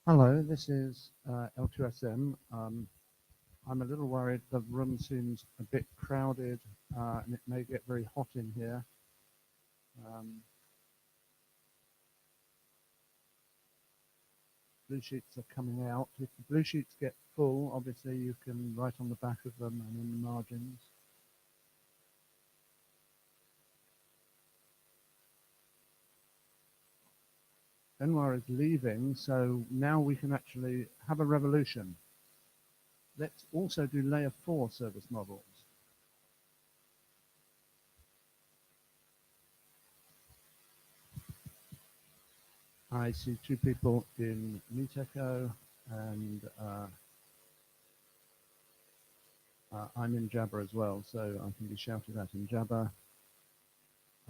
Hello, this is L2SM. I'm a little worried the room seems a bit crowded and it may get very hot in here. Blue sheets are coming out. If the blue sheets get full, obviously you can write on the back of them and in the margins. Benoit is leaving, so now we can actually have a revolution. Let's also do layer 4 service models. I see two people in Meet Echo, and I'm in Jabber as well, so I can be shouted at in Jabber.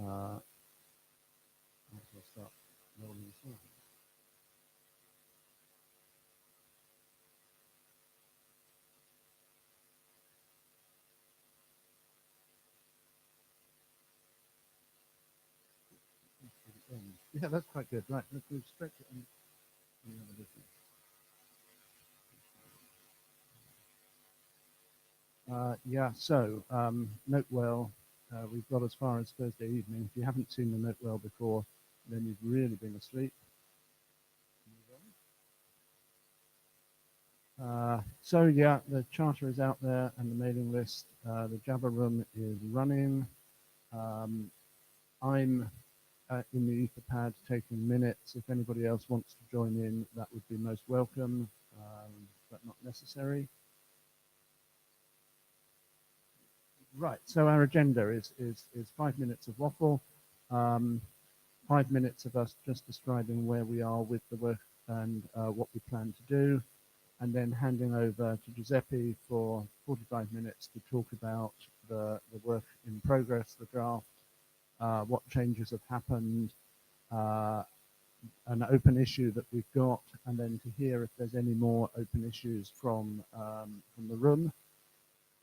I'll start rolling this out. Yeah, that's quite good. Right, let's move straight to any other business. Yeah, so Notewell, we've got as far as Thursday evening. If you haven't seen the Notewell before, then you've really been asleep. So yeah, the charter is out there and the mailing list. The Jabber room is running. I'm in the Etherpad taking minutes. If anybody else wants to join in, that would be most welcome, but not necessary. Right, so our agenda is 5 minutes of waffle, 5 minutes of us just describing where we are with the work and what we plan to do, and then handing over to Giuseppe for 45 minutes to talk about the work in progress, the draft, what changes have happened, an open issue that we've got, and then to hear if there's any more open issues from the room.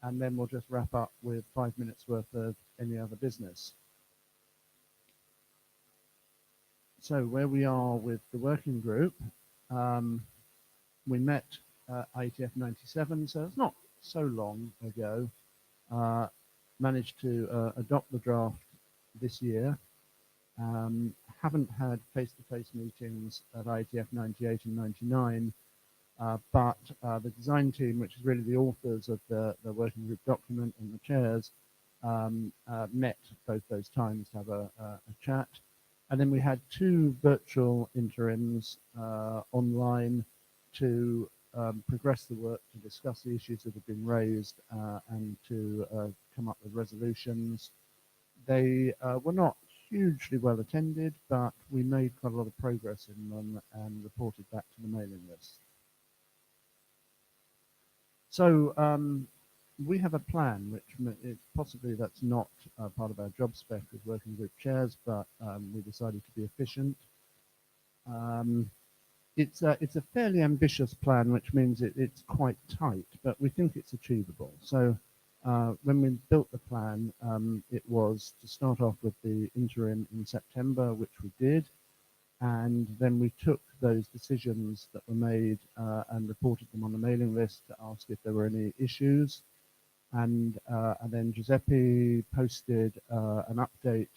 And then we'll just wrap up with 5 minutes worth of any other business. So where we are with the working group, we met IETF 97, so it's not so long ago. Managed to adopt the draft this year. Haven't had face-to-face meetings at IETF 98 and 99, but the design team, which is really the authors of the working group document and the chairs, met both those times to have a chat. And then we had two virtual interims online to progress the work, to discuss the issues that have been raised, and to come up with resolutions. They were not hugely well attended, but we made quite a lot of progress in them and reported back to the mailing list. So we have a plan, which is possibly that's not part of our job spec as working group chairs, but we decided to be efficient. It's a fairly ambitious plan, which means it's quite tight, but we think it's achievable. So when we built the plan, it was to start off with the interim in September, which we did. And then we took those decisions that were made and reported them on the mailing list to ask if there were any issues. And then Giuseppe posted an update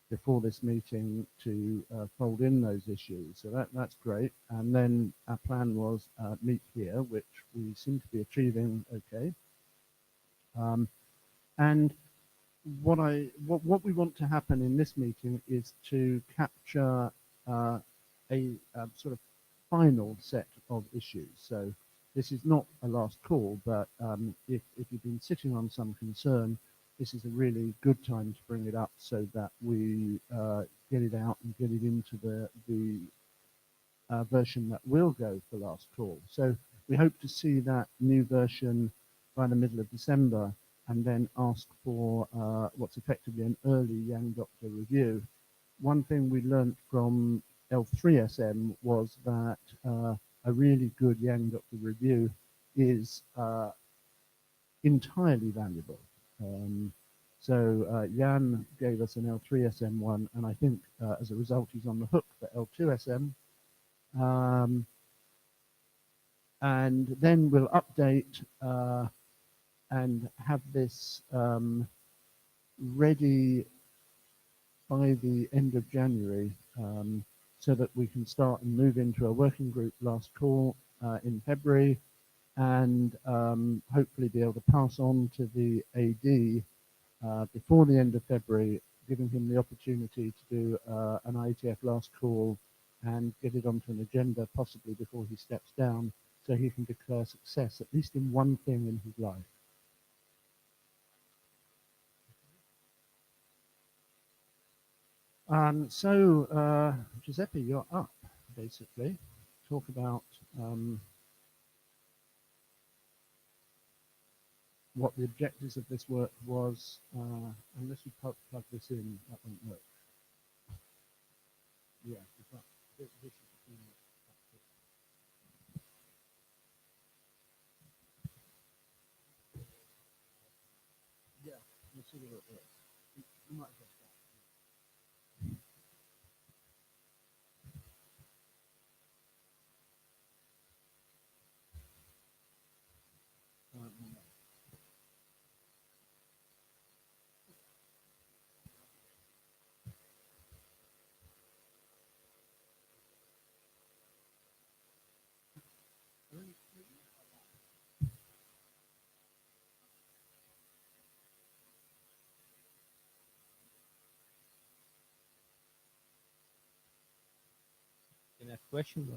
before this meeting to fold in those issues. So that's great. And then our plan was meet here, which we seem to be achieving okay. And what we want to happen in this meeting is to capture a sort of final set of issues. So this is not a last call, but if you've been sitting on some concern, this is a really good time to bring it up so that we get it out and get it into the version that will go for last call. So we hope to see that new version by the middle of December, and then ask for what's effectively an early Yang Doctor review. One thing we learned from L3SM was that a really good Yang Doctor review is entirely valuable. So Jan gave us an L3SM one, and I think as a result he's on the hook for L2SM. and then we'll update and have this ready by the end of January, so that we can start and move into a working group last call in February, and hopefully be able to pass on to the AD before the end of February, giving him the opportunity to do an IETF last call and get it onto an agenda possibly before he steps down, so he can declare success at least in one thing in his life. Giuseppe, you're up, basically. Talk about what the objectives of this work was. Unless you plug this in, that won't work. Yeah, this is the thing. Yeah, we'll see whether it works. You might just start. No. Can I ask questions?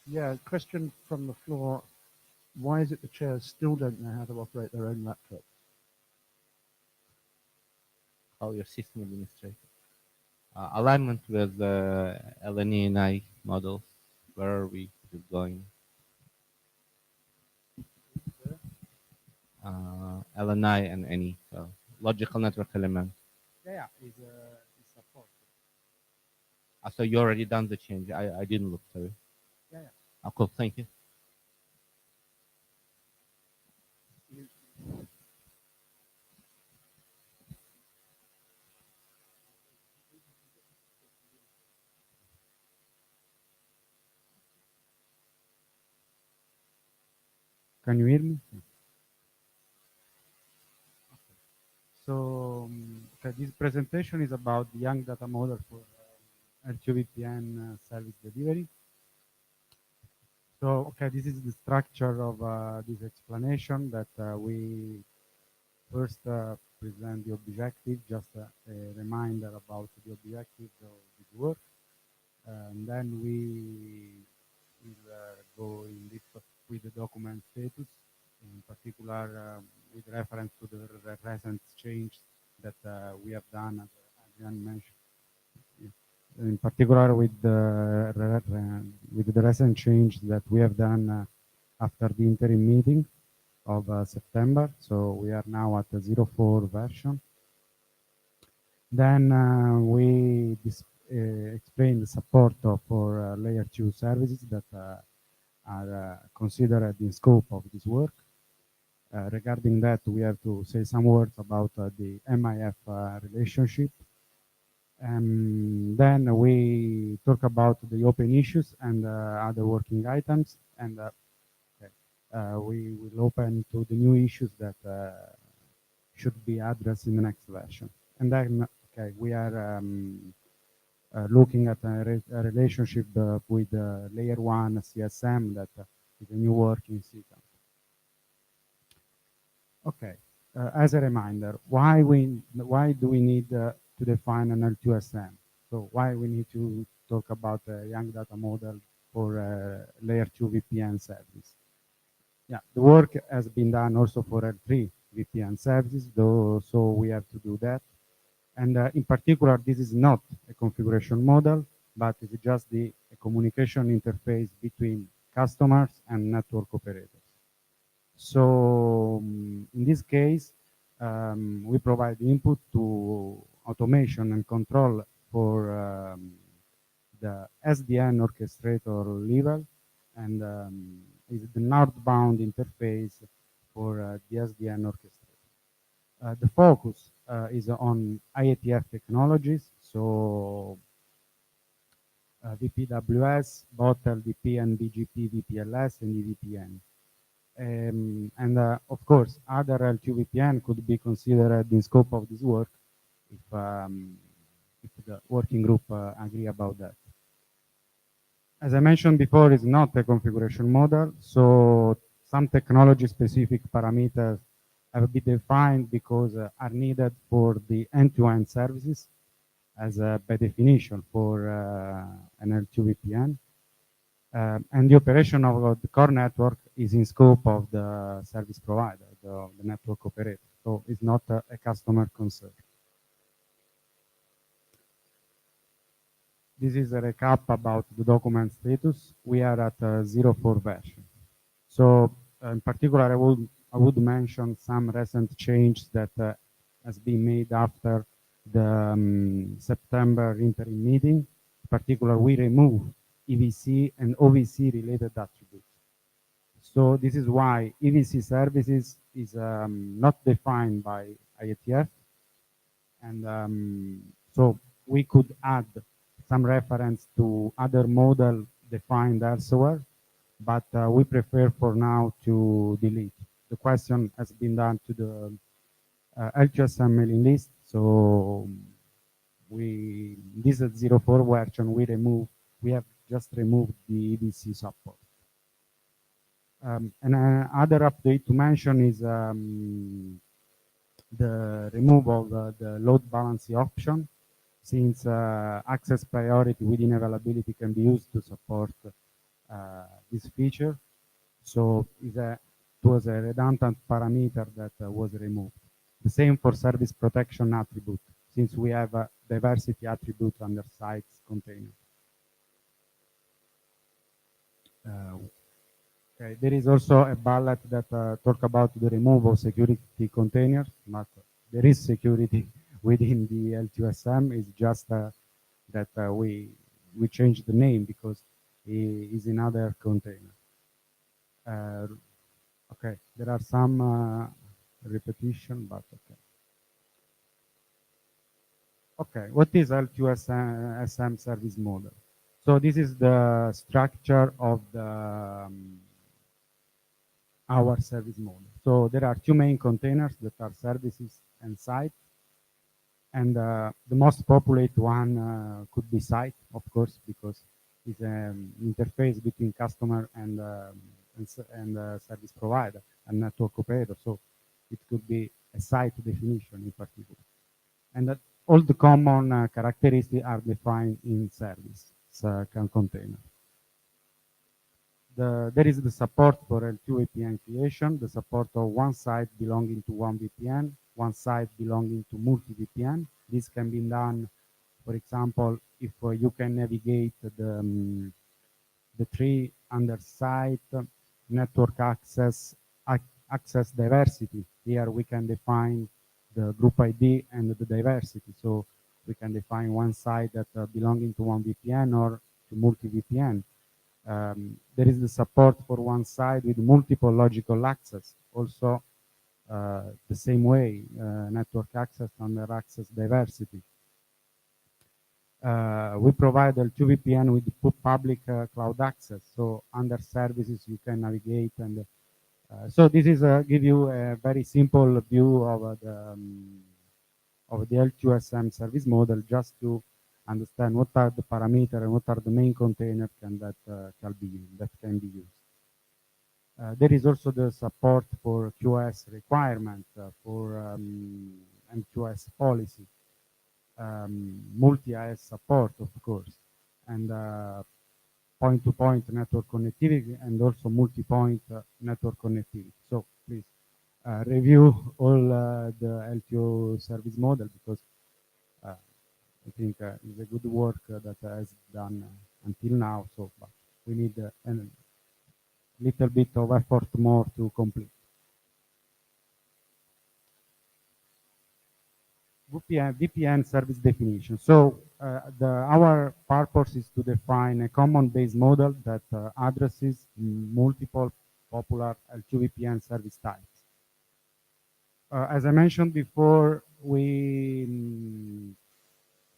Yeah, question from the floor. Why is it the chairs still don't know how to operate their own laptop? Call your system administrator. Alignment with the LNE and I models. Where are we going? LNI and NE. So logical network element. Yeah, it's support. So you already done the change. I didn't look through. Yeah. Cool. Thank you. Can you hear me? So, okay, this presentation is about the Young Data Model for L2 VPN service delivery. So, okay, this is the structure of this explanation that we first present the objective, just a reminder about the objective of this work. And then we will go in deep with the document status, in particular with reference to the recent change that we have done, as Adrian mentioned. In particular with the recent change that we have done after the interim meeting of September. So we are now at the 0.4 version. Then we explain the support for layer 2 services that are considered in scope of this work. Regarding that, we have to say some words about the MIF relationship. And then we talk about the open issues and other working items. And we will open to the new issues that should be addressed in the next version. And then, okay, we are looking at a relationship with layer 1 CSM that is a new working system. Okay, as a reminder, why do we need to define an L2SM? So why we need to talk about a young data model for layer 2 VPN service? Yeah, the work has been done also for L3 VPN services, though, so we have to do that. And in particular, this is not a configuration model, but it's just a communication interface between customers and network operators. So in this case, we provide input to automation and control for the SDN orchestrator level, and is the northbound interface for the SDN orchestrator. The focus is on IETF technologies, so VPWS, both LDP and BGP, VPLS, and EVPN. And of course, other L2 VPN could be considered in scope of this work if the working group agree about that. As I mentioned before, it's not a configuration model, so some technology-specific parameters have been defined because are needed for the end-to-end services as by definition for an L2 VPN. And the operation of the core network is in scope of the service provider, the network operator. So it's not a customer concern. This is a recap about the document status. We are at 0.4 version. So in particular, I would mention some recent changes that has been made after the September interim meeting. In particular, we remove EVC and OVC related attributes. So this is why EVC services is not defined by IETF. And so we could add some reference to other model defined elsewhere, but we prefer for now to delete. The question has been done to the L2SM mailing list, so this is 0.4 version, we have just removed the EVC support. Another update to mention is the removal of the load balancing option, since access priority within availability can be used to support this feature. So it was a redundant parameter that was removed. The same for service protection attribute, since we have a diversity attribute under sites container. Okay, there is also a bullet that talk about the removal of security containers, but there is security within the L2SM. It's just that we changed the name because it is another container. Okay, there are some repetition, but okay. Okay, what is L2SM service model? So this is the structure of the our service model. So there are two main containers that are services and site. And the most populated one could be site, of course, because it's an interface between customer and service provider and network operator. So it could be a site definition in particular. And that all the common characteristics are defined in service container. There is the support for L2 VPN creation, the support of one site belonging to one VPN, one site belonging to multi-VPN. This can be done, for example, if you can navigate the tree under site, network access diversity. Here we can define the group ID and the diversity. So we can define one site that belonging to one VPN or to multi-VPN. There is the support for one side with multiple logical access. Also, the same way, network access under access diversity. We provide L2 VPN with public cloud access. So under services, you can navigate. And so this is give you a very simple view of the L2SM service model, just to understand what are the parameters and what are the main containers that can be used. There is also the support for QoS requirement for MQoS policy, multi-IS support, of course, and point-to-point network connectivity, and also multi-point network connectivity. So please review all the L2 service model, because I think it's a good work that has done until now. So, but we need a little bit of effort more to complete. VPN service definition. So our purpose is to define a common base model that addresses multiple popular L2 VPN service types. As I mentioned before, we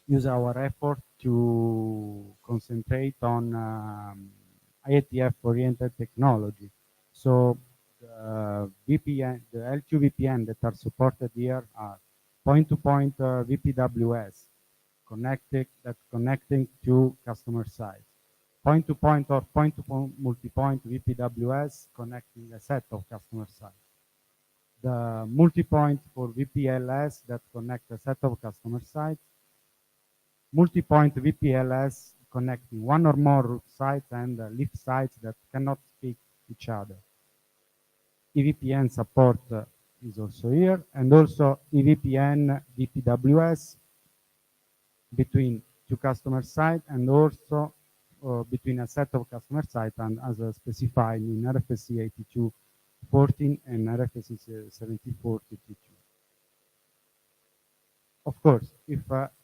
use our effort to concentrate on IETF-oriented technology. So the VPN, the L2 VPN that are supported here are point-to-point VPWS, connecting to customer sites. Point-to-point or point-to-point multi-point VPWS connecting a set of customer sites. The multi-point for VPLS that connect a set of customer sites. Multi-point VPLS connecting one or more root sites and lift sites that cannot speak each other. EVPN support is also here, and also EVPN VPWS between two customer sites, and also between a set of customer sites, and as specified in RFC 8214 and RFC 7452. Of course, if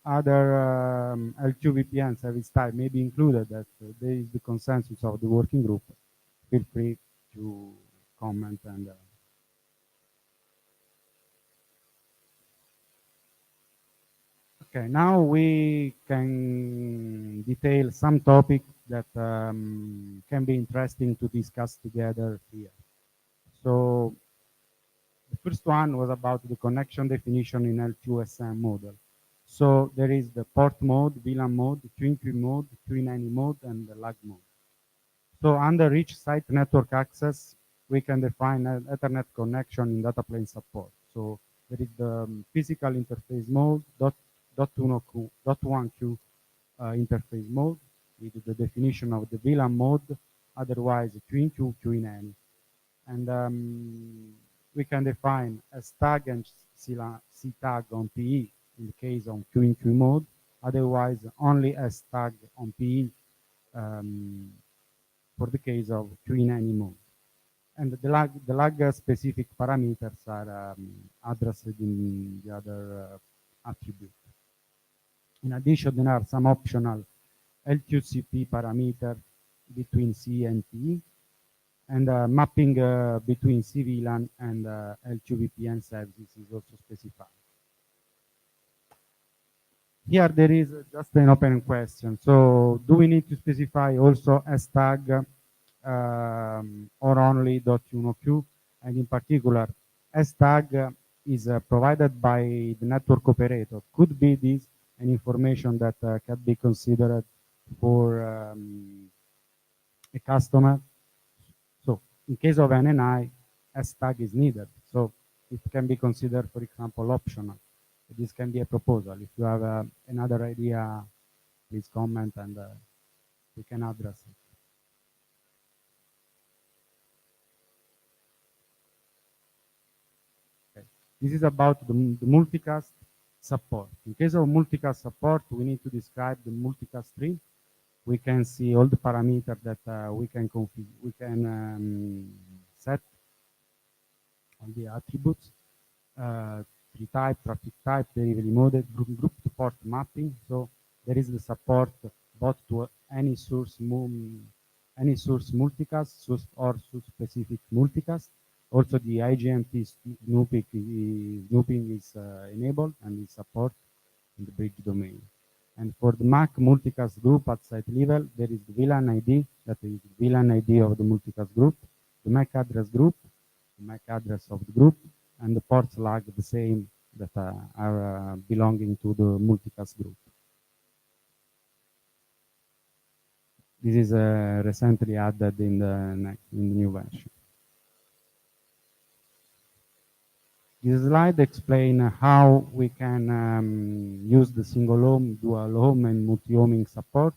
other L2 VPN service type may be included, that there is the consensus of the working group, feel free to comment and okay, now we can detail some topics that can be interesting to discuss together here. So the first one was about the connection definition in L2SM model. So there is the port mode, VLAN mode, twin queue mode, twin any mode, and the lag mode. So under each site network access, we can define an Ethernet connection in data plane support. So there is the physical interface mode, .1Q interface mode with the definition of the VLAN mode, otherwise twin queue, twin any. And we can define S tag and C tag on PE in the case of twin queue mode, otherwise only S tag on PE for the case of twin any mode. And the lag specific parameters are addressed in the other attribute. In addition, there are some optional L2CP parameter between C and PE, and mapping between CVLAN and L2 VPN services is also specified. Here there is just an open question. So do we need to specify also S tag or only .1Q? And in particular, S tag is provided by the network operator. Could be this an information that can be considered for a customer. So in case of NNI, S tag is needed. So it can be considered, for example, optional. This can be a proposal. If you have another idea, please comment and we can address it. Okay. This is about the multicast support. In case of multicast support, we need to describe the multicast tree. We can see all the parameters that we can configure. We can set all the attributes. Tree type, traffic type, delivery mode, group to port mapping. So there is the support both to any source multicast, source or source specific multicast. Also the IGMP snooping is enabled and is support in the bridge domain. And for the MAC multicast group at site level, there is the VLAN ID, that is the VLAN ID of the multicast group, the MAC address group, the MAC address of the group, and the ports lag the same that are belonging to the multicast group. This is recently added in the new version. This slide explains how we can use the single home, dual home, and multi-homing support.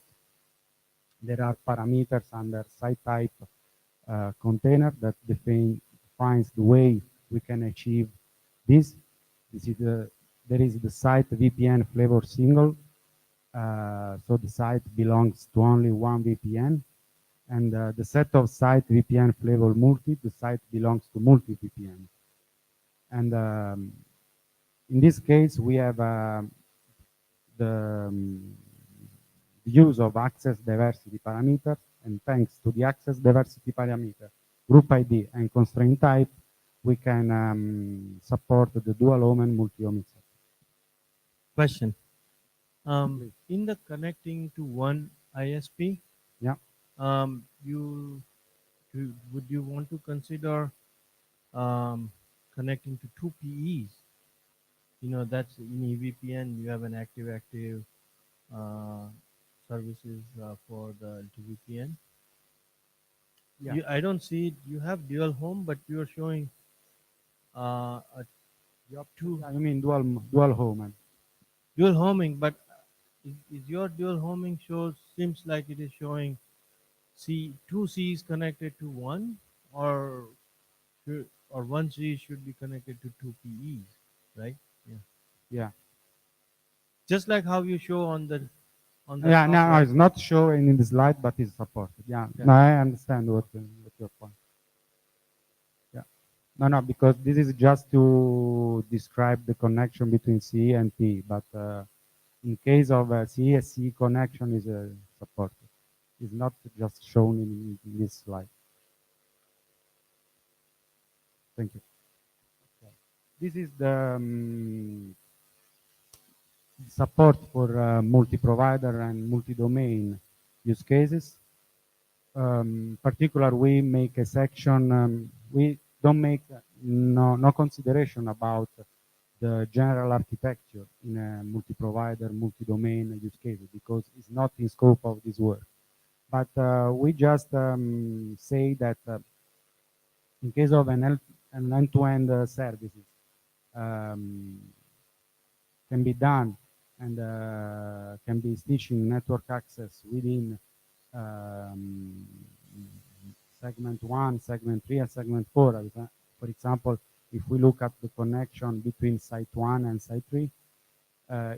There are parameters under site type container that defines the way we can achieve this. There is the site VPN flavor single. So the site belongs to only one VPN. And the set of site VPN flavor multi, the site belongs to multi VPN. And in this case, we have the use of access diversity parameter. And thanks to the access diversity parameter, group ID, and constraint type, we can support the dual home and multi-homing support. Question. In the connecting to one ISP. Yeah. Would you want to consider connecting to two PEs? That's in EVPN. You have an active uh, services for the L2VPN. Yeah. I don't see it. You have dual home, but you are showing a two Yeah, you mean dual home? dual homing. But is your dual homing shows seems like it is showing two C's connected to one, or or one C should be connected to two PEs, right? Yeah. Yeah. Just like how you show on the Yeah, top no, right. it's not showing in the slide, but it's supported. Yeah, Yeah. no, I understand what your point. Yeah, no, because this is just to describe the connection between C and P, but in case of C connection is supported. It's not just shown in this slide. Thank you. Okay. This is the support for multi-provider and multi-domain use cases. Particular, we make a section. We don't make no consideration about the general architecture in a multi-provider, multi-domain use case because it's not in scope of this work. But we just say that in case of an end-to-end services um, can be done and can be stitching network access within um, segment 1, segment 3, and segment 4. For example, if we look at the connection between site 1 and site 3,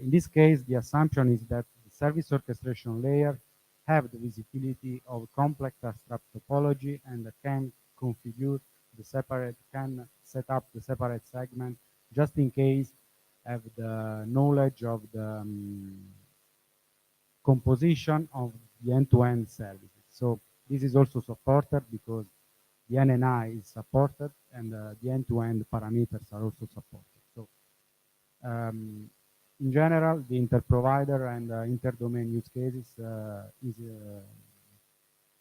in this case, the assumption is that the service orchestration layer have the visibility of complex abstract topology and can configure the separate, can set up the separate segment just in case have the knowledge of the composition of the end-to-end services. So this is also supported because the NNI is supported and the end-to-end parameters are also supported. So in general, the inter-provider and inter-domain use cases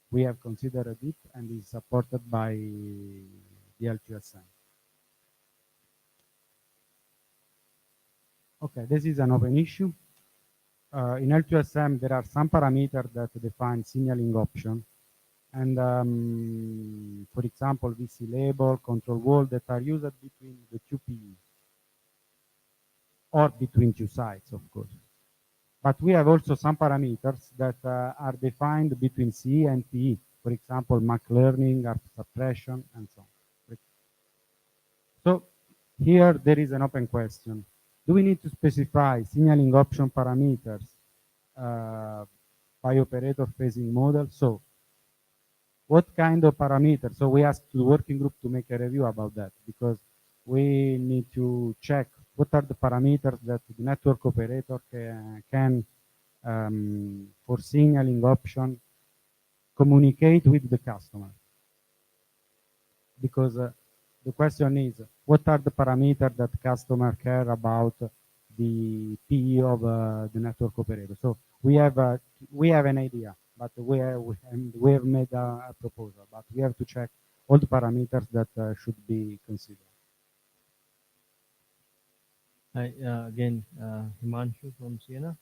we have considered it and is supported by the L2SM. Okay, this is an open issue. In L2SM, there are some parameters that define signaling option. And for example, VC label, control wall that are used between the two PEs or between two sites, of course. But we have also some parameters that are defined between C and PE. For example, MAC learning, ARP suppression, and so on. So here there is an open question. Do we need to specify signaling option parameters by operator phasing model? So what kind of parameters? So we asked the working group to make a review about that because we need to check what are the parameters that the network operator can for signaling option communicate with the customer. Because the question is, what are the parameters that customer care about the PE of the network operator? So we have an idea, but we have made a proposal, but we have to check all the parameters that should be considered. Hi, again, Himanshu from Siena.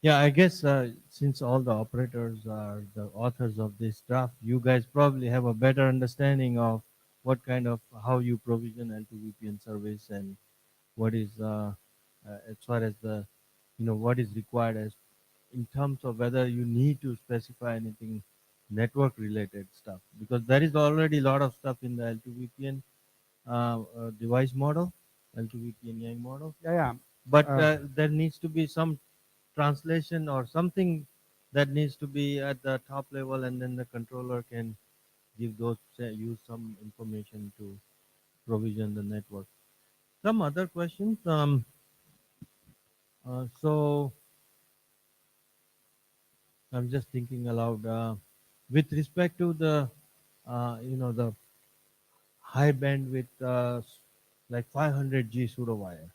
Yeah, I guess since all the operators are the authors of this draft, you guys probably have a better understanding of what kind of how you provision L2VPN service and what is as far as the what is required as in terms of whether you need to specify anything network related stuff, because there is already a lot of stuff in the L2VPN device model, L2VPN AI model. Yeah. But there needs to be some translation or something that needs to be at the top level, and then the controller can give those use some information to provision the network. Some other questions. So I'm just thinking aloud. With respect to the the high bandwidth like 500G pseudo wire,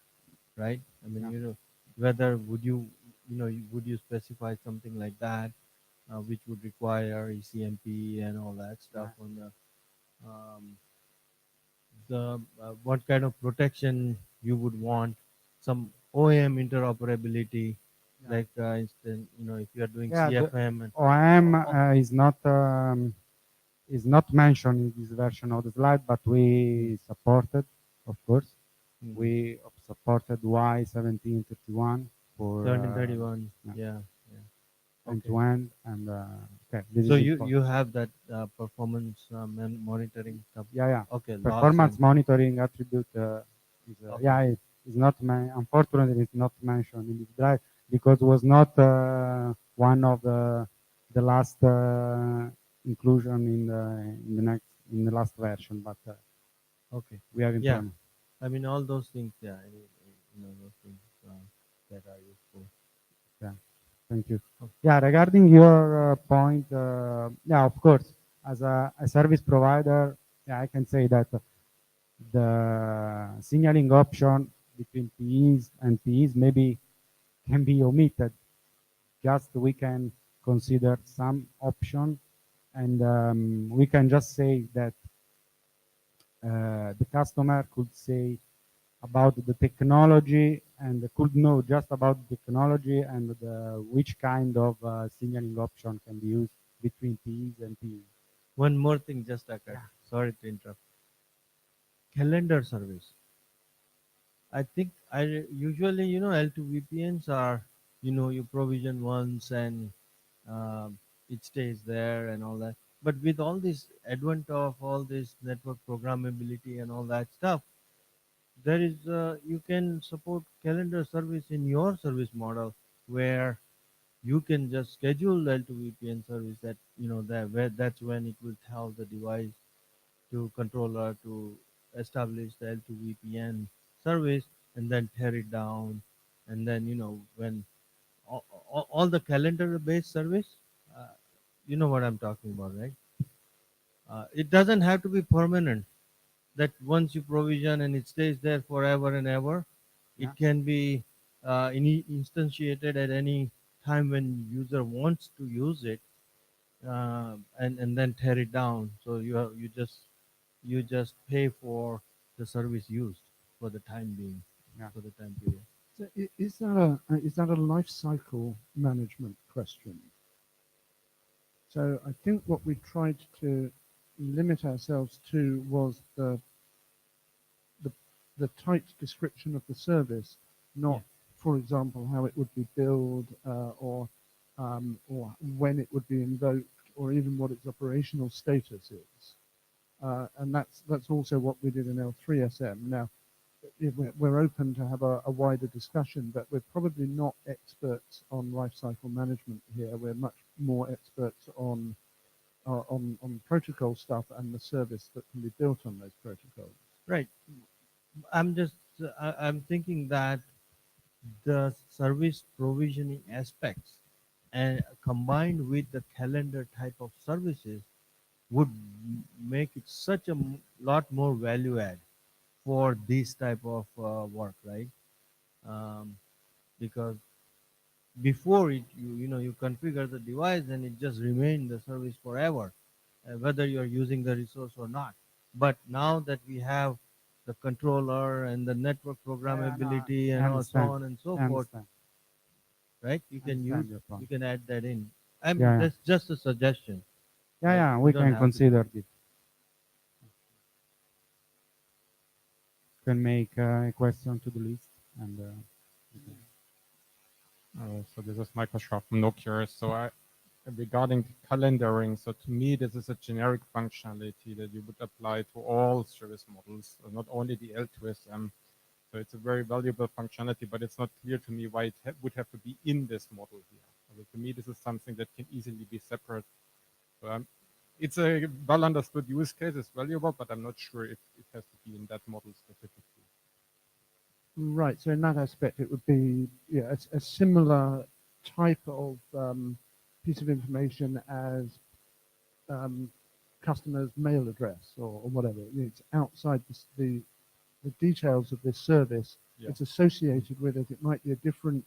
right? I mean, Yeah. whether would you specify something like that, which would require ECMP and all that stuff on um, the what kind of protection you would want, some OEM interoperability, Yeah. like instant, if you are doing Yeah, the CFM and OM is not mentioned in this version of the slide, but we supported, of course. mm, We supported Y1731 for 1731, yeah, yeah, yeah. Okay. end-to-end, and okay, this So is you important. you have that performance monitoring stuff. Yeah, yeah. Okay, logs Performance and monitoring attribute is okay. yeah, it is not unfortunately it's not mentioned in this drive because it was not one of the last inclusion in the last version, but Okay. we have Yeah. implemented. I mean, all those things. Yeah. Those things that are useful. Yeah, thank you. Okay. Yeah, regarding your point, yeah, of course, as a service provider, yeah, I can say that the signaling option between PEs and PEs maybe can be omitted. Just we can consider some option, and we can just say that the customer could say about the technology and could know just about the technology and which kind of signaling option can be used between PEs and PEs. One more thing just occurred. Yeah. Sorry to interrupt. Calendar service. I think I usually, L2 VPNs are, you provision once and um, it stays there and all that. But with all this advent of all this network programmability and all that stuff, there is you can support calendar service in your service model where you can just schedule L2 VPN service that that where that's when it will tell the device to controller to establish the L2 VPN service and then tear it down, and then when all the calendar based service, uh, you know what I'm talking about, right? It doesn't have to be permanent, that once you provision and it stays there forever and ever. Yeah. It can be instantiated at any time when user wants to use it, and then tear it down. So you just pay for the service used for the time being, Yeah. for the time period. So is that a life cycle management question? So I think what we tried to limit ourselves to was the, the tight description of the service, not, Yeah. for example, how it would be billed or when it would be invoked or even what its operational status is. And that's also what we did in L3SM. Now, we're open to have a wider discussion, but we're probably not experts on lifecycle management here. We're much more experts on protocol stuff and the service that can be built on those protocols. Right. I'm thinking that the service provisioning aspects and combined with the calendar type of services would make it such a lot more value add for this type of work, right? um, because before it, you configure the device and it just remain the service forever, whether you're using the resource or not. But now that we have the controller and the network programmability I and so understand. on and so I forth, understand. right? You I can use, understand your you point. can add that in. I mean, Yeah, yeah. that's just a suggestion. Yeah, Right? yeah, You we don't can have to do consider it. it. Can make a question to the list and okay. So this is Michael Schroff from Nokia. So regarding the calendaring, so to me, this is a generic functionality that you would apply to all service models, not only the L2SM. So it's a very valuable functionality, but it's not clear to me why it would have to be in this model here. So to me, this is something that can easily be separate. So, it's a well understood use case, it's valuable, but I'm not sure if it has to be in that model specifically. Right. So in that aspect, it would be a similar type of piece of information as customer's mail address or whatever. It's outside the details of this service. Yeah. It's associated with it. It might be a different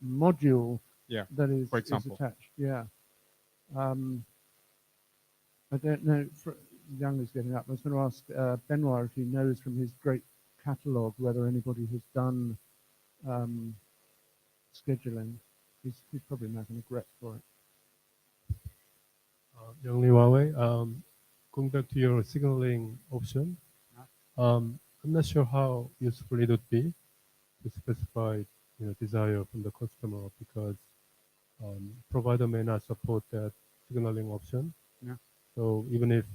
module Yeah, that is for example. attached. Yeah. I don't know. Young is getting up. I was going to ask Benoit if he knows from his great catalogue whether anybody has done scheduling. He's probably not going to regret for it. Young Huawei, going back to your signaling option, I'm not sure how useful it would be to specify desire from the customer because provider may not support that signaling option. Yeah. So even if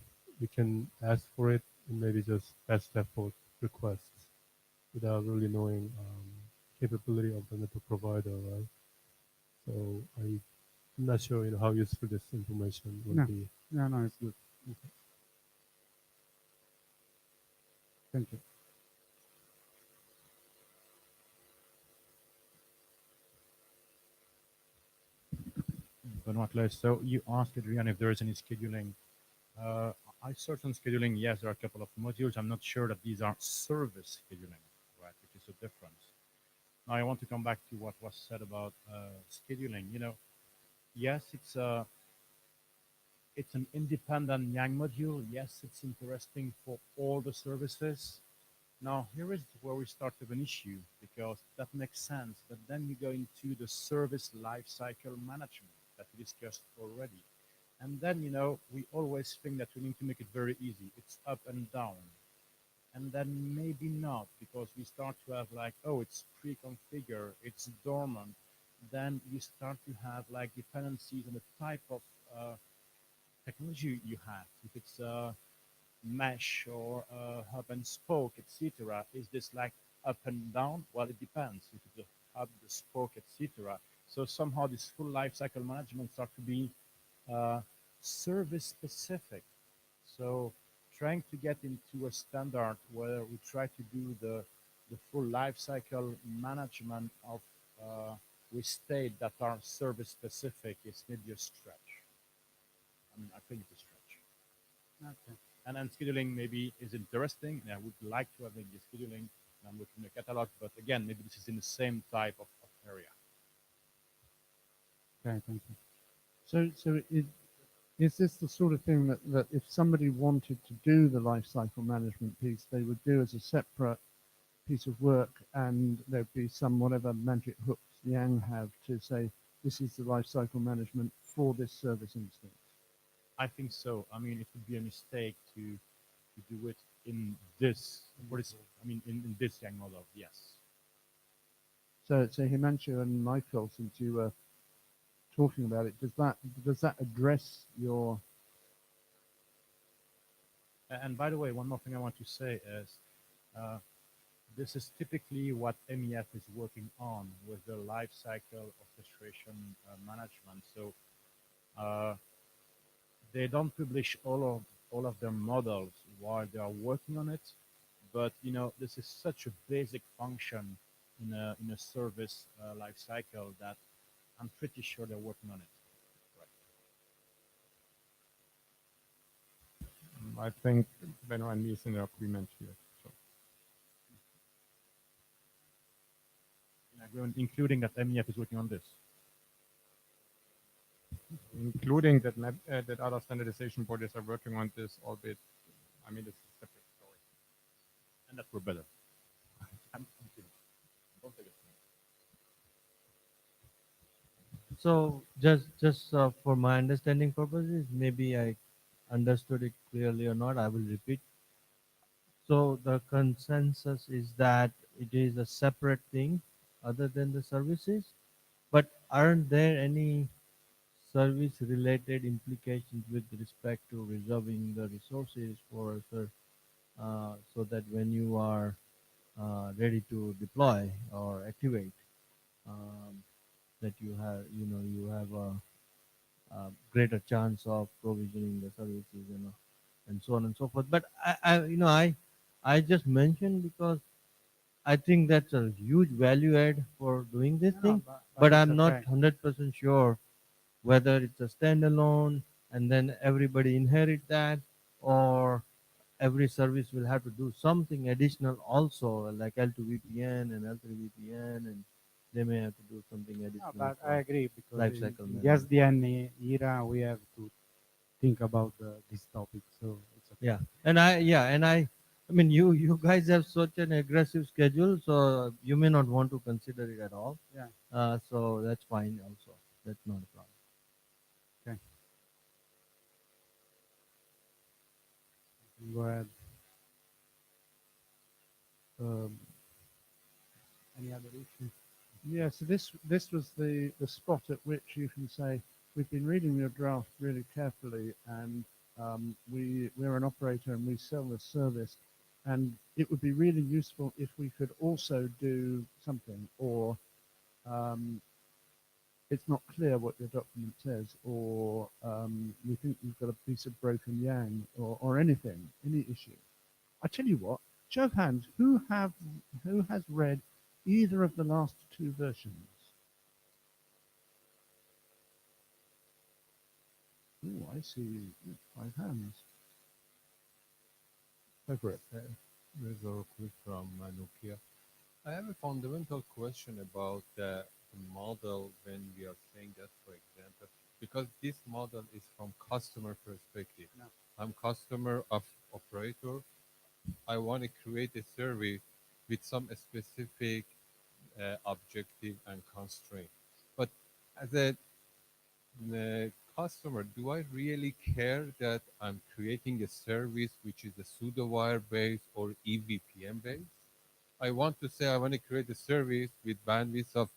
we can ask for it, it may be just best effort requests without really knowing capability of the network provider, right? So I'm not sure how useful this information would be. No, it's good. Okay. Thank you. Benoit, so you asked Adrian if there is any scheduling. I searched on scheduling. Yes, there are a couple of modules. I'm not sure that these are service scheduling, right? Which is a difference. Now I want to come back to what was said about scheduling. Yes, it's an independent Yang module. Yes, it's interesting for all the services. Now here is where we start with an issue because that makes sense. But then you go into the service lifecycle management that we discussed already. And then, we always think that we need to make it very easy. It's up and down. And then maybe not, because we start to have like, oh, it's pre-configured, it's dormant. Then you start to have like dependencies on the type of technology you have. If it's mesh or hub and spoke, etc. Is this like up and down? Well, it depends. If it's a hub, the spoke, etc. So somehow this full lifecycle management starts to be service specific. So trying to get into a standard where we try to do the full lifecycle management of with state that are service specific is maybe a stretch. I think it's a stretch. Okay. And then scheduling maybe is interesting. And I would like to have maybe scheduling. And I'm looking at the catalog, but again, maybe this is in the same type of area. Okay, thank you. So is this the sort of thing that if somebody wanted to do the lifecycle management piece, they would do as a separate piece of work, and there'd be some whatever magic hooks Yang have to say this is the lifecycle management for this service instance? I think so. I mean, it would be a mistake to do it in this. In this Yang model, yes. So Himanshu and Michael, since you were talking about it, does that address your? And by the way, one more thing I want to say is this is typically what MEF is working on with the lifecycle orchestration management. So they don't publish all of their models while they are working on it, but this is such a basic function in a service lifecycle that I'm pretty sure they're working on it. Right. I think Benoit and me is in agreement here. So. In agreement, including that MEF is working on this. Including that that other standardization bodies are working on this, albeit, it's a separate story. And that we're better. I'm kidding. Don't take it. So just for my understanding purposes, maybe I understood it clearly or not, I will repeat. So the consensus is that it is a separate thing other than the services, but aren't there any service related implications with respect to reserving the resources for so that when you are ready to deploy or activate, that you have a greater chance of provisioning the services, and so on and so forth. But I just mentioned because I think that's a huge value add for doing this thing, but I'm not 100% sure whether it's a standalone and then everybody inherit that, or every service will have to do something additional also, like L2 VPN and L3 VPN and they may have to do something No, additional. but for I agree because life in cycle the management. SDN era we have to think about this topic. So it's okay. Yeah, I mean, you guys have such an aggressive schedule, so you may not want to consider it at all. Yeah. So that's fine. Also, that's not a problem. Okay. Go ahead. Um, any other issue? Yeah, so this was the spot at which you can say we've been reading your draft really carefully, and we're an operator and we sell the service, and it would be really useful if we could also do something, or it's not clear what your document says, or we think you've got a piece of broken yang, or anything, any issue. I tell you what, show of hands, who has read either of the last two versions? Oh, I see 5 hands. Go for it. Razor quick from Nokia. I have a fundamental question about the model when we are saying that, for example, because this model is from customer perspective. No. I'm customer of operator. I want to create a service with some specific objective and constraint. But as a customer, do I really care that I'm creating a service which is a pseudo-wire based or EVPN based? I want to say I want to create a service with bandwidth of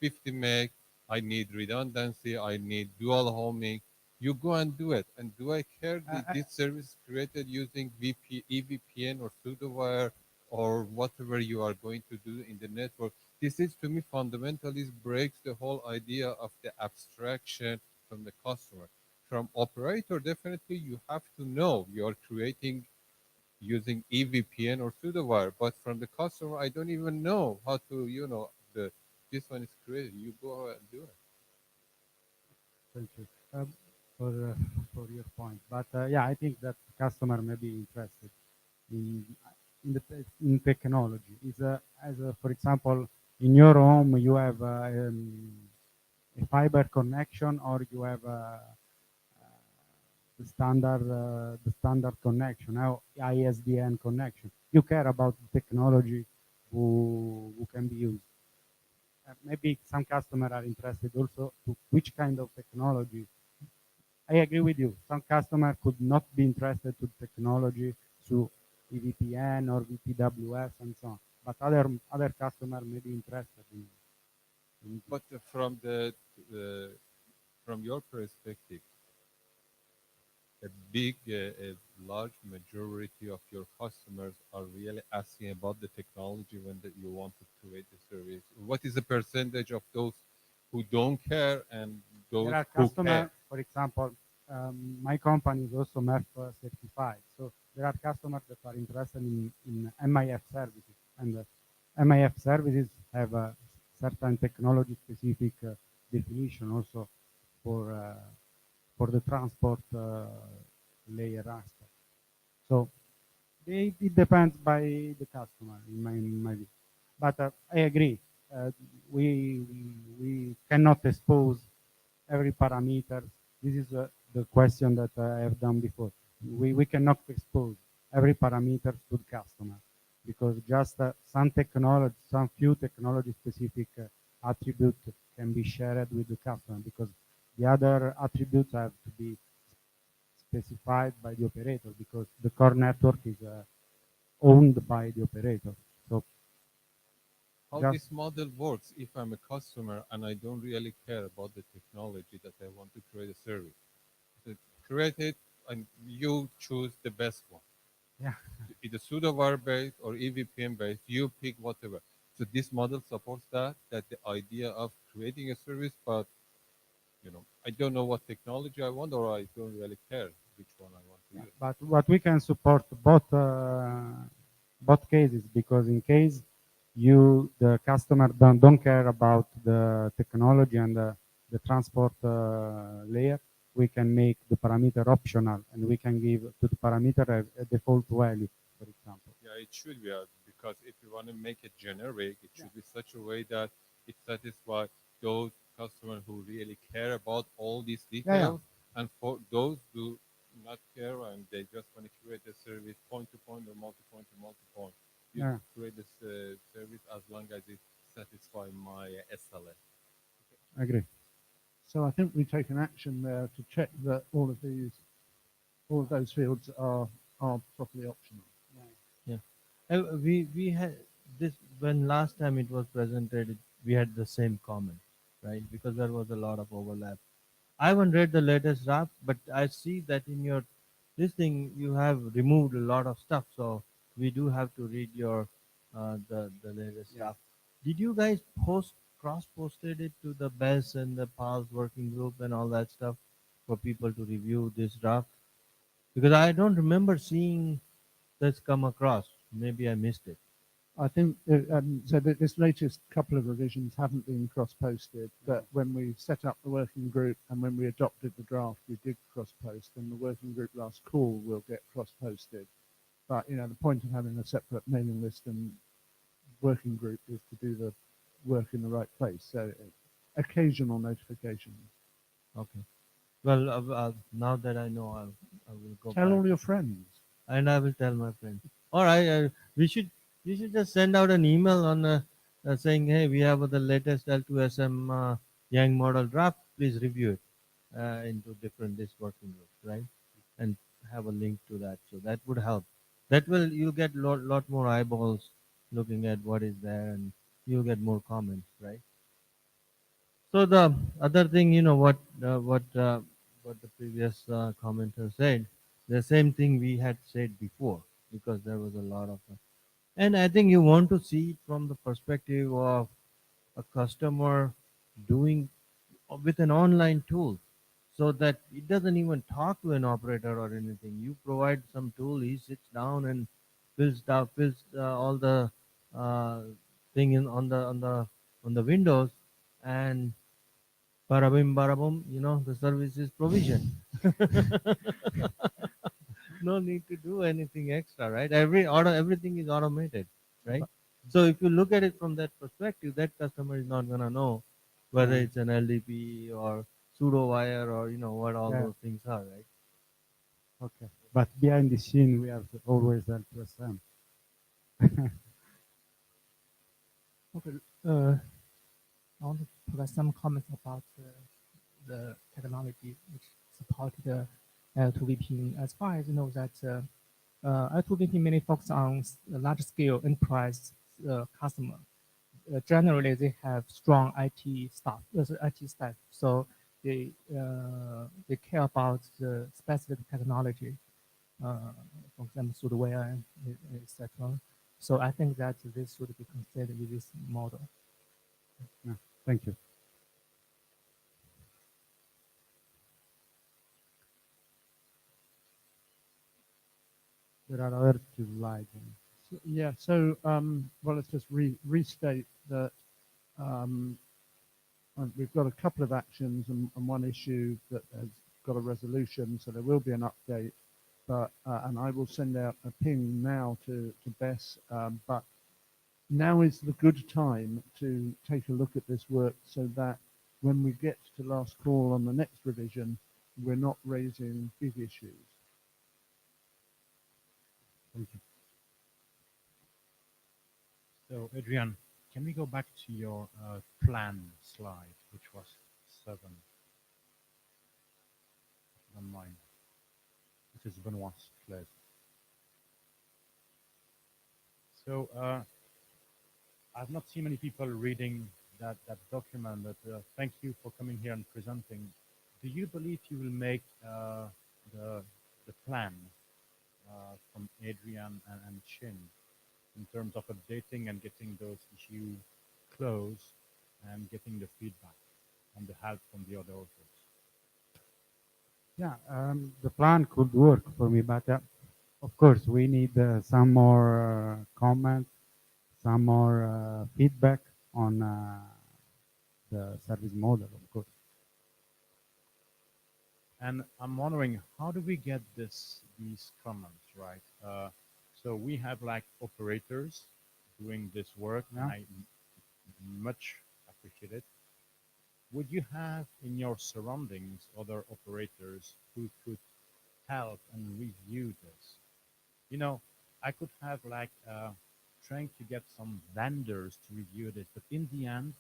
50 meg. I need redundancy. I need dual homing. You go and do it. And do I care that this service is created using EVPN or pseudo-wire or whatever you are going to do in the network? This is to me fundamentally breaks the whole idea of the abstraction from the customer. From operator, definitely you have to know you are creating using EVPN or pseudo-wire, but from the customer, I don't even know how to, this one is created. You go ahead and do it. Thank you for your point. But yeah, I think that customer may be interested in in technology. Is for example, in your home you have a fiber connection, or you have the standard connection, now ISDN connection. You care about the technology who can be used. Maybe some customers are interested also to which kind of technology. I agree with you. Some customer could not be interested to technology through EVPN or VPWS and so on. But other customer may be interested in. But from your perspective, a large majority of your customers are really asking about the technology when you want to create a service. What is the percentage of those who don't care and those There are who customers, care? for example, my company is also MEF certified. So there are customers that are interested in MIF services, and MIF services have a certain technology specific definition also for the transport layer aspect. So it depends by the customer in my view. But I agree. We cannot expose every parameter. This is the question that I have done before. We cannot expose every parameter to the customer, because just some few technology specific attributes can be shared with the customer, because the other attributes have to be specified by the operator, because the core network is owned by the operator. So how this model works if I'm a customer and I don't really care about the technology that I want to create a service. So create it and you choose the best one. Yeah. Either pseudo-wire based or EVPN based, you pick whatever. So this model supports that the idea of creating a service, but I don't know what technology I want, or I don't really care which one I want to use. But we can support both cases, because in case the customer don't care about the technology and the transport layer, we can make the parameter optional, and we can give to the parameter a default value, for example. Yeah, it should be because if you want to make it generic, it should be such a way that It satisfies those customers who really care about all these Yeah, details, and for those who not care and they just want to create a service point to point or multi-point to multi-point. You yeah. create this service as long as it satisfies my SLA. Agree. So I think we take an action there to check that all of those fields are properly optional. Yeah. We had this when last time it was presented. We had the same comment, right? Because there was a lot of overlap. I haven't read the latest draft, but I see that in your this thing you have removed a lot of stuff. So we do have to read your the latest Yeah. draft. Did you guys cross posted it to the BES and the PALS working group and all that stuff for people to review this draft? Because I don't remember seeing this come across. Maybe I missed it. I think so. This latest couple of revisions haven't been cross-posted, but when we set up the working group and when we adopted the draft, we did cross-post, and the working group last call will get cross-posted. But you know, the point of having a separate mailing list and working group is to do the work in the right place. So occasional notifications. Okay. Well, now that I know, I will go Tell back all your friends. and I will tell my friends. All right, we should just send out an email on saying, hey, we have the latest L2SM Yang model draft. Please review it into different this working groups, right? And have a link to that. So that would help. That will you'll get lot more eyeballs looking at what is there, and you'll get more comments, right? So the other thing, what the previous commenter said, the same thing we had said before, because there was a lot of, and I think you want to see it from the perspective of a customer doing with an online tool, so that it doesn't even talk to an operator or anything. You provide some tool, he sits down and fills all the uh, thing in on the windows, and Barabim barabum, the service is provision. No need to do anything extra, right? Everything is automated, right? So if you look at it from that perspective, that customer is not gonna know whether Yeah. it's an LDP or pseudo wire or what all Yeah. those things are, right? Okay. But behind the scene, we have always L2SM. Okay. I want to provide some comments about the technology which supported L2VPN. As far as you know, that L2VPN mainly focus on large-scale enterprise customer. Generally, they have strong IT staff, so they care about the specific technology, for example, software and etc. So I think that this should be considered with this model. Yeah. Thank you. There are other two slides. Yeah. So well, let's just restate that we've got a couple of actions and one issue that has got a resolution. So there will be an update, but and I will send out a ping now to Bess. But now is the good time to take a look at this work so that when we get to last call on the next revision, we're not raising big issues. Thank you. So, Adrian, can we go back to your plan slide, which was 7? If you don't mind. This is Benoit's place. So, I've not seen many people reading that document, but thank you for coming here and presenting. Do you believe you will make the plan from Adrian and Chin in terms of updating and getting those issues closed and getting the feedback and the help from the other authors? Yeah, the plan could work for me, but of course we need some more comments, some more feedback on the service model, of course. And I'm wondering, how do we get these comments, right? So we have like operators doing this work, Yeah. and I much appreciate it. Would you have in your surroundings other operators who could help and review this? You know, I could have like trying to get some vendors to review this, but in the end,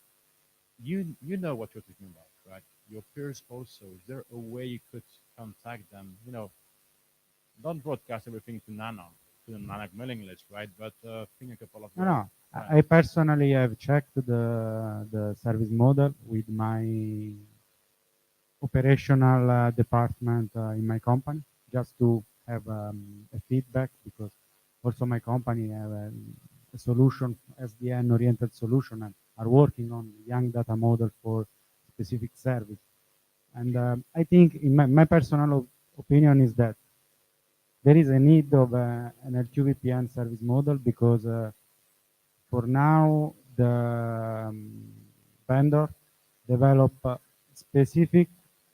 you know what you're talking about, right? Your peers also. Is there a way you could contact them? You know, don't broadcast everything to Nana, to the Nana mailing list, right? But ping a couple of No, your no. I friends. personally have checked the service model with my operational department in my company, just to have a feedback, because also my company have a solution, SDN oriented solution, and are working on young data model for specific service. And I think in my personal opinion is that there is a need of an L2 VPN service model, because for now the vendor develop a specific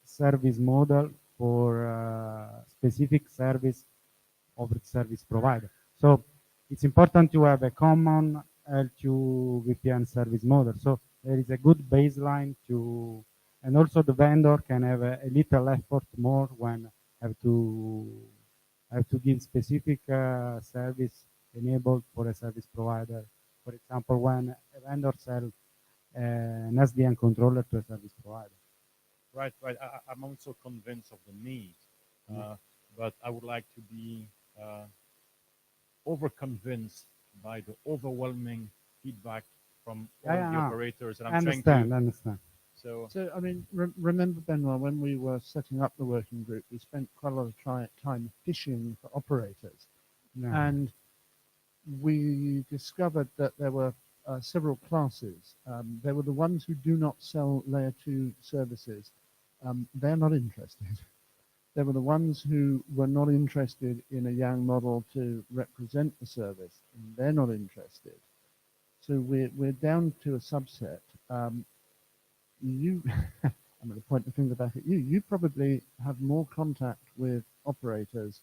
service model for specific service of the service provider. So it's important to have a common L2 VPN service model. So there is a good baseline to, and also the vendor can have a little effort more when have to give specific service enabled for a service provider. For example, when a vendor sells an SDN controller to a service provider. Right, right. I'm also convinced of the need, but I would like to be over-convinced by the overwhelming feedback from all the operators, and I'm trying to understand. So I mean, remember, Benoit, when we were setting up the working group, we spent quite a lot of time fishing for operators. Yeah. And we discovered that there were several classes. There were the ones who do not sell layer 2 services. They're not interested. There were the ones who were not interested in a Yang model to represent the service, and they're not interested. So we're down to a subset. I'm going to point the finger back at you. You probably have more contact with operators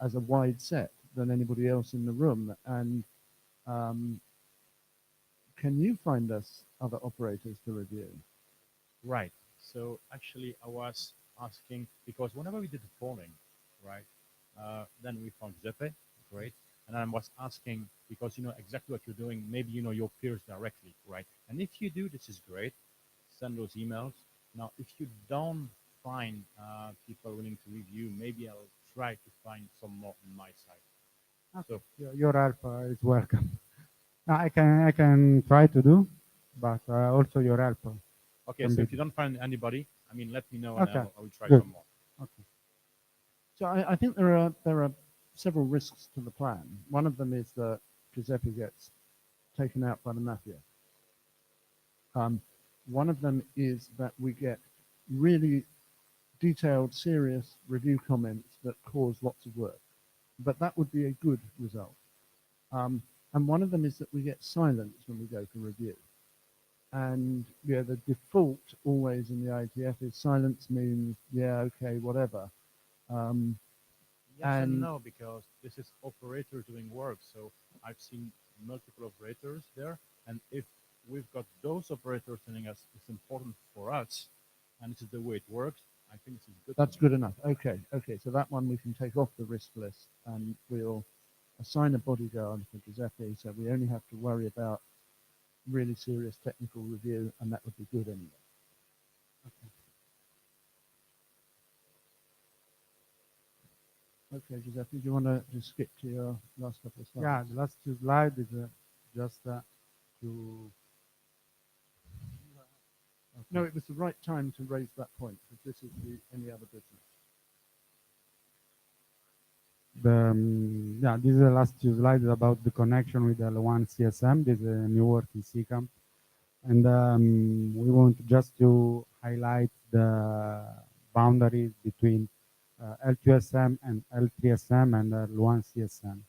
as a wide set than anybody else in the room. And can you find us other operators to review? right. So actually, I was asking because whenever we did the polling, right, then we found Giuseppe, great, and I was asking because you know exactly what you're doing. Maybe you know your peers directly, right? And if you do, this is great. Send those emails. Now, if you don't find people willing to review, maybe I'll try to find some more on my side. So Your help is welcome. I can try to do, but also your help. okay, so if you don't find anybody, I mean, let me know and Okay, I will try good. some more. Okay. So I think there are several risks to the plan. One of them is that Giuseppe gets taken out by the mafia. One of them is that we get really detailed, serious review comments that cause lots of work. But that would be a good result. And one of them is that we get silence when we go for review. And yeah, the default always in the IETF is silence means, yeah, okay, whatever. Yes and no, because this is operators doing work. So I've seen multiple operators there. And if we've got those operators telling us it's important for us, and this is the way it works, I think this is good. That's good enough. Okay, okay. So that one we can take off the risk list, and we'll assign a bodyguard for Giuseppe, so we only have to worry about really serious technical review, and that would be good anyway. Okay, Giuseppe, do you want to just skip to your last couple of slides? Yeah, the last two slides is just to... No, it was the right time to raise that point, because this is any other business. Yeah, this is the last two slides about the connection with L1 CSM. This is a new work in CCAM. And we want just to highlight the boundaries between L2SM and L3SM and L1 CSM.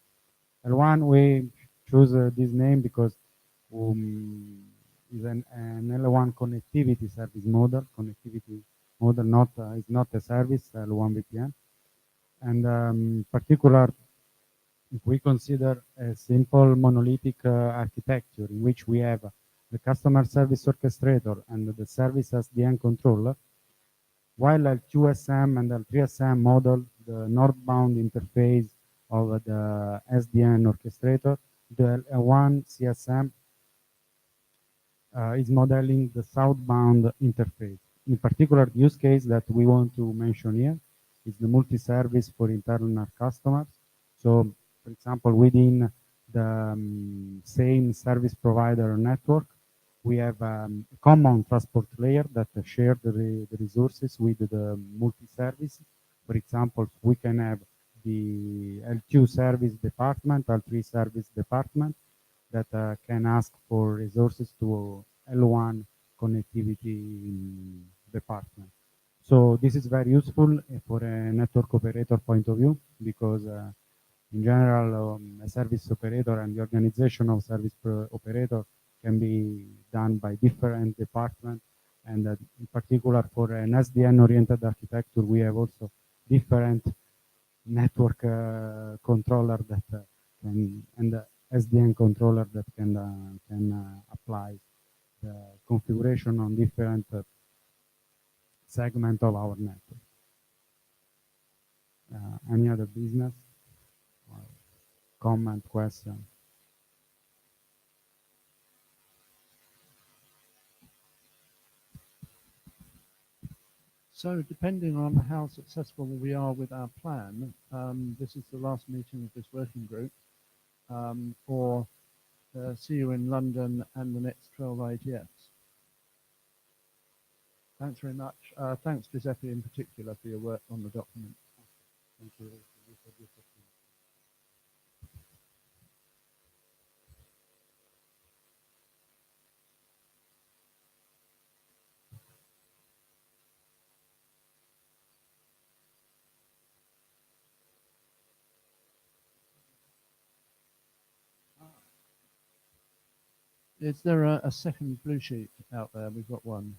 L1, we choose this name because is an L1 connectivity service model. Connectivity model is not a service, L1 VPN. And in particular, if we consider a simple monolithic architecture in which we have the customer service orchestrator, and the service SDN controller, while L2SM and L3SM model the northbound interface of the SDN orchestrator, the L1 CSM is modeling the southbound interface. In particular, the use case that we want to mention here is the multi-service for internal customers. So, for example, within the same service provider network, we have a common transport layer that share the resources with the multi-service. For example, we can have the L2 service department, L3 service department that can ask for resources to L1 connectivity department. So this is very useful for a network operator point of view because in general, a service operator and the organization of service operator can be done by different departments. And in particular, for an SDN-oriented architecture, we have also different network controller that can, and SDN controller that can apply the configuration on different segment of our network. Any other business? Comment, question? So depending on how successful we are with our plan, this is the last meeting of this working group, or see you in London and the next 12 IETFs. Thanks very much. Thanks, Giuseppe, in particular, for your work on the document. Thank you. Is there a second blue sheet out there? We've got one.